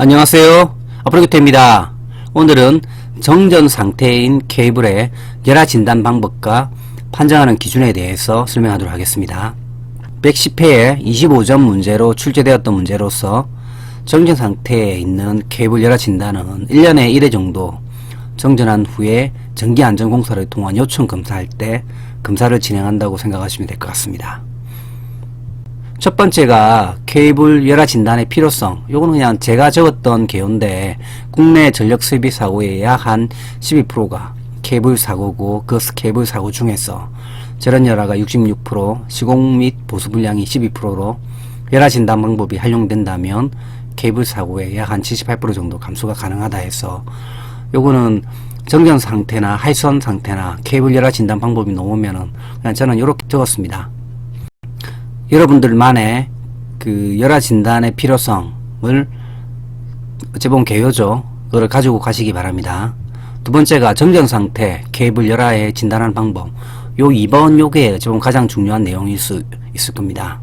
안녕하세요. 아프로기터입니다. 오늘은 정전 상태인 케이블의 열화 진단 방법과 판정하는 기준에 대해서 설명하도록 하겠습니다. 110회에 25점 문제로 출제되었던 문제로서 정전 상태에 있는 케이블 열화 진단은 1년에 1회 정도 정전한 후에 전기안전공사를 통한 요청 검사할 때 검사를 진행한다고 생각하시면 될 것 같습니다. 첫 번째가 케이블 열화 진단의 필요성. 요거는 그냥 제가 적었던 개요인데 국내 전력 소비 사고의 약 한 12%가 케이블 사고고 그 케이블 사고 중에서 절연 열화가 66%, 시공 및 보수 분량이 12%로 열화 진단 방법이 활용된다면 케이블 사고의 약 한 78% 정도 감소가 가능하다 해서 요거는 정전 상태나 하이선 상태나 케이블 열화 진단 방법이 나오면은 그냥 저는 이렇게 적었습니다. 여러분들만의 그 열화 진단의 필요성을 어찌 보면 개요죠. 그걸 가지고 가시기 바랍니다. 두 번째가 정전 상태 케이블 열화에 진단하는 방법. 요 2번 요게 어찌 보면 가장 중요한 내용일 수 있을 겁니다.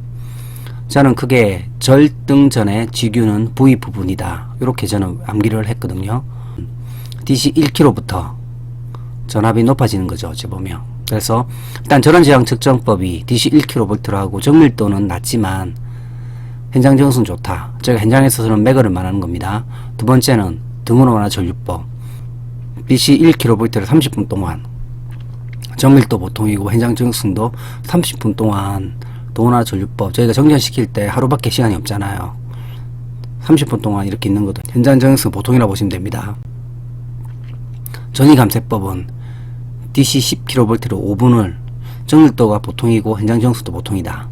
저는 크게 절등전의 지규는 V 부분이다. 이렇게 저는 암기를 했거든요. DC 1km부터 전압이 높아지는 거죠. 어찌 보면. 그래서 일단 절연저항 측정법이 DC 1kV하고 정밀도는 낮지만 현장 정수는 좋다. 제가 현장에서는 매거를 말하는 겁니다. 두 번째는 등원원화 전류법. DC 1kV를 30분 동안 정밀도 보통이고 현장 정수도 30분 동안 등원원화 전류법. 저희가 정전시킬 때 하루밖에 시간이 없잖아요. 30분 동안 이렇게 있는 것도 현장 정수 보통이라고 보시면 됩니다. 전위감쇄법은 DC 10kV를 5분을 정밀도가 보통이고 현장 정수도 보통이다.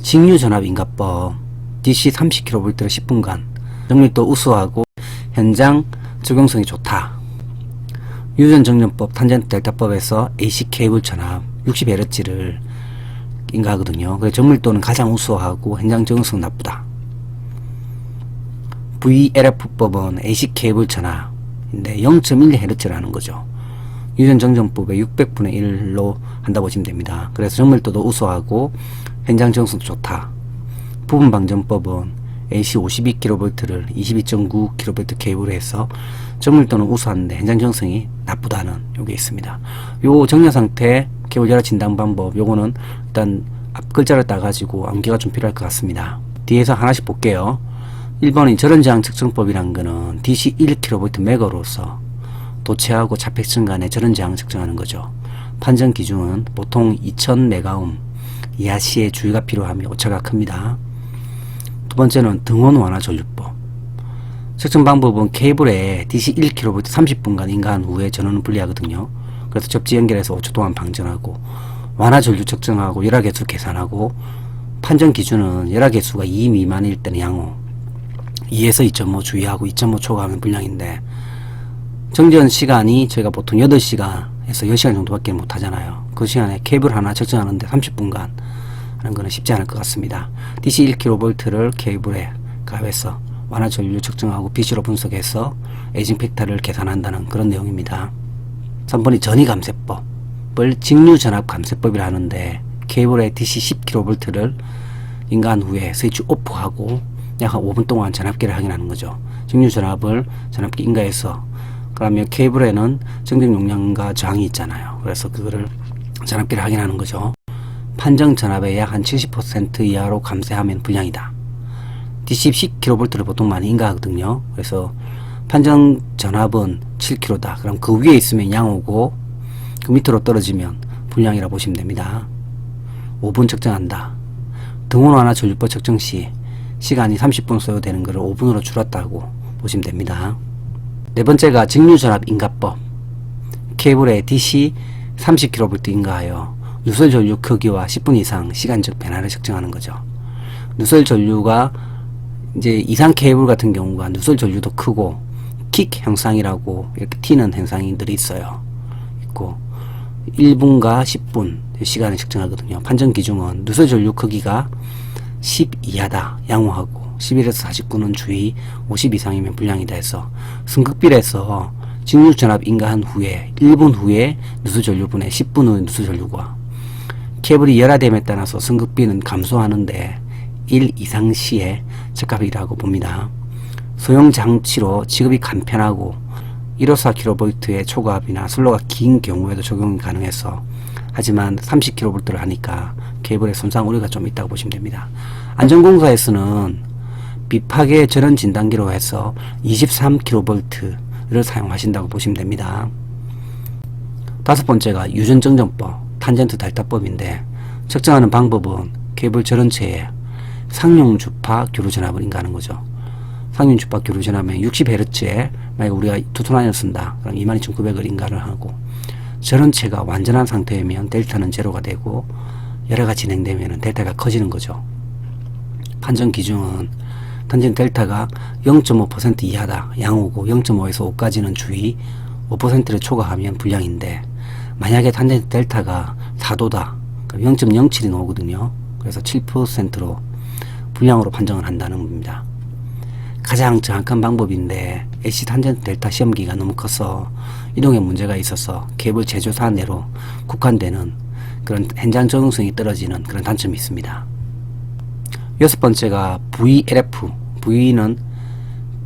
직류전압인가법 DC 30kV를 10분간 정밀도 우수하고 현장 적용성이 좋다. 유전정전법 탄젠트 델타법에서 AC 케이블 전압 60Hz를 인가하거든요. 그래서 정밀도는 가장 우수하고 현장 적용성 나쁘다. VLF법은 AC 케이블 전압인데 0.1Hz라는 거죠. 유전정전법의 600분의 1로 한다고 보시면 됩니다. 그래서 정밀도도 우수하고 현장 정수도 좋다. 부분방전법은 AC 52kV를 22.9kV 케이블로 해서 정밀도는 우수한데 현장 정성이 나쁘다는 요게 있습니다. 요 정렬상태 케이블 열화 진단 방법 요거는 일단 앞 글자를 따가지고 암기가 좀 필요할 것 같습니다. 뒤에서 하나씩 볼게요. 1번인 절연저항 측정법이란 거는 DC 1kV 매거로서 도체하고 차폐층 간의 절연저항을 측정하는 거죠. 판정 기준은 보통 2000메가옴 이하 시의 주의가 필요하며 오차가 큽니다. 두 번째는 등원 완화 전류법. 측정 방법은 케이블에 DC 1kV 30분간 인가한 후에 전원을 분리하거든요. 그래서 접지 연결해서 5초 동안 방전하고 완화 전류 측정하고 열화개수 계산하고 판정 기준은 열화개수가 2 미만일 때는 양호 2에서 2.5 주의하고 2.5 초과하면 불량인데 정전 시간이 저희가 보통 8시간에서 10시간 정도밖에 못 하잖아요. 그 시간에 케이블 하나 측정하는데 30분간 하는 거는 쉽지 않을 것 같습니다. DC 1kV를 케이블에 가해서 완화 전류 측정하고 BC로 분석해서 에이징 팩터를 계산한다는 그런 내용입니다. 3번이 전위감쇄법을 직류전압감쇄법이라 하는데 케이블에 DC 10kV를 인가한 후에 스위치 오프하고 약 한 5분 동안 전압기를 확인하는 거죠. 직류전압을 전압기 인가해서 그러면 케이블에는 정전 용량과 저항이 있잖아요. 그래서 그거를 전압기를 확인하는 거죠. 판정 전압의 약 한 70% 이하로 감쇄하면 불량이다. DC 10kV를 보통 많이 인가하거든요. 그래서 판정 전압은 7kV다. 그럼 그 위에 있으면 양호고 그 밑으로 떨어지면 불량이라고 보시면 됩니다. 5분 측정한다. 등원 완화 전류법 측정 시 시간이 30분 소요되는 것을 5분으로 줄였다고 보시면 됩니다. 네 번째가 직류전압 인가법. 케이블에 DC 30kV 인가하여 누설 전류 크기와 10분 이상 시간적 변화를 측정하는 거죠. 누설 전류가 이제 이상 케이블 같은 경우가 누설 전류도 크고 킥 현상이라고 이렇게 튀는 현상들이 있어요. 있고 1분과 10분 시간을 측정하거든요. 판정 기준은 누설 전류 크기가 10 이하다 양호하고 11에서 49는 주의 50 이상이면 불량이다 해서 승극비례에서 직류전압 인가한 후에 1분 후에 누수전류분의 10분 후의 누수전류과 케이블이 열화됨에 따라서 승극비는 감소하는데 1 이상 시에 적합이라고 봅니다. 소형 장치로 지급이 간편하고 154kV의 초과압이나 슬로가 긴 경우에도 적용이 가능해서, 하지만 30kV를 하니까 케이블의 손상 우려가 좀 있다고 보시면 됩니다. 안전공사에서는 비파괴 전원 진단기로 해서 23kV를 사용하신다고 보시면 됩니다. 다섯 번째가 유전정전법, 탄젠트 델타법인데, 측정하는 방법은 케이블 전원체에 상용주파 교류전압을 인가하는 거죠. 상용주파 교류전압은 60Hz에 만약 우리가 투톤라인을 쓴다, 그럼 22,900을 인가를 하고, 전원체가 완전한 상태이면 델타는 제로가 되고, 열애가 진행되면 델타가 커지는 거죠. 판정 기준은 탄젠트 델타가 0.5% 이하다, 양호고 0.5에서 5까지는 주의, 5%를 초과하면 불량인데, 만약에 탄젠트 델타가 4도다, 그럼 0.07이 나오거든요. 그래서 7%로 불량으로 판정을 한다는 겁니다. 가장 정확한 방법인데, AC 탄젠트 델타 시험기가 너무 커서 이동에 문제가 있어서 케이블 제조사 내로 국한되는 그런 현장 적용성이 떨어지는 그런 단점이 있습니다. 여섯 번째가 VLF. V는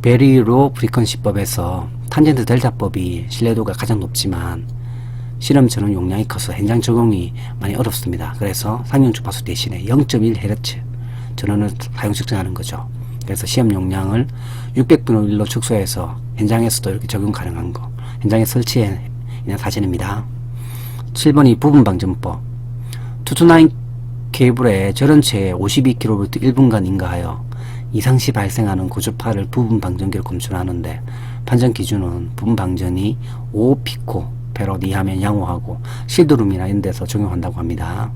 Very Low Frequency법에서 탄젠트 델타법이 신뢰도가 가장 높지만 실험 전원 용량이 커서 현장 적용이 많이 어렵습니다. 그래서 상용 주파수 대신에 0.1Hz 전원을 사용 측정하는 거죠. 그래서 시험 용량을 600분의 1로 축소해서 현장에서도 이렇게 적용 가능한 거, 현장에 설치해 있는 사진입니다. 7번이 부분방전법. 투투나인 케이블의 전원체에 52kV 1분간 인가하여 이상시 발생하는 고주파를 부분방전기로 검출하는데, 판정 기준은 부분방전이 5피코 페롯 이하면 양호하고 실드룸이나 이런 데서 적용한다고 합니다.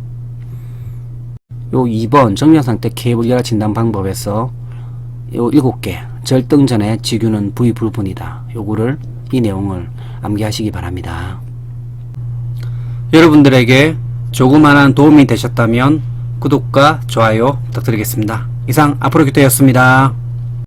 요 2번 정면 상태 케이블 열화 진단 방법에서 요 7개 절등전의 지규는 V 불분이다. 요거를, 이 내용을 암기하시기 바랍니다. 여러분들에게 조그마한 도움이 되셨다면 구독과 좋아요 부탁드리겠습니다. 이상 앞으로 규태였습니다.